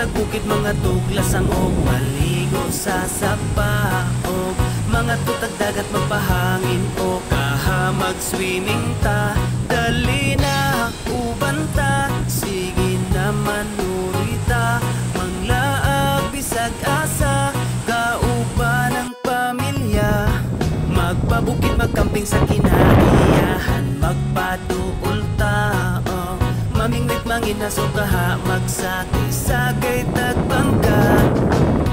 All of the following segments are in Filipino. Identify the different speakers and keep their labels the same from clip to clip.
Speaker 1: katagukit mga tuglas ang og maligo sa sapa og mga tutag dagat magpahangin o kaha mag-swimming ta. Dali na uban ta, sige naman urita, manglaag bisag asa, kauban ng pamilya. Magpabukid magkamping sa kinaiyahan, magpaduol ta, oh. Mamingwit manginaso kaha, magsakay-sakay tagbangka.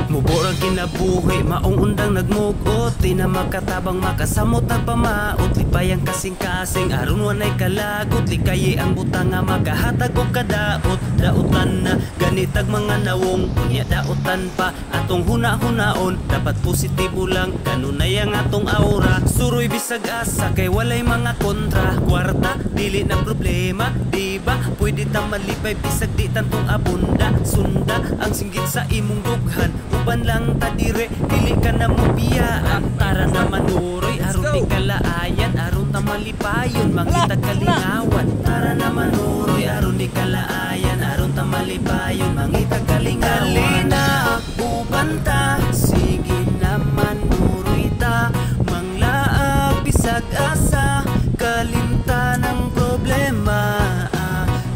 Speaker 1: Muborang kinabuhi, maong undang nagmugot, di na makatabang makasamot at pamaot. Lipayang kasing-kasing, aron wanay kalagot, likayi ang butang nga makahatag o kadaot. Daotan na ganitag mga nawong, unya daotan pa atong huna-hunaon. Dapat positibo lang, kanunay ang atong aura. Suroy bisag asa, kay walay mga kontra. Kwarta, dili na problema, diba? Pwede ta malipay bisag di tantong abunda. Sunda ang singgit sa imong dughan, uban lang ta dire, dili ka na mubiyaan. Tara na manuroy, aron di kalaayan, aron ta malipayon, mangita kalingawan. Tara na manuroy, aron di kalaayan, aron ta malipayon, mangita kalingawan. Dali na uban ta, sige naman nuroy ta, manglaag bisag asa, kalimta ng problema.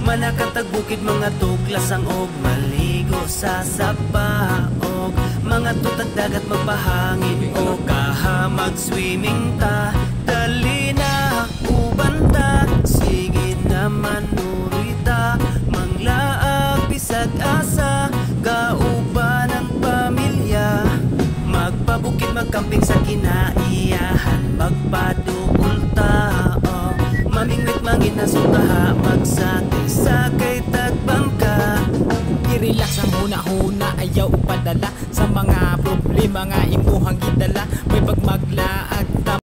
Speaker 1: Manakatagbukid mga tuklas ang og maligo sa sapa og mga tutag dagat magpahangin o kaha mag-swimming ta. Dali na uban ta, sige naman nuroy ta, manglaag bisag asa, kauban ng pamilya. Magpabukid magkamping sa kinaiyahan, magpaduol ta, oh. Mamingwit manginaso kaha, magsakay-sakay tagbangka.
Speaker 2: I-relax ang huna-huna, ayaw upadala sa mga problema nga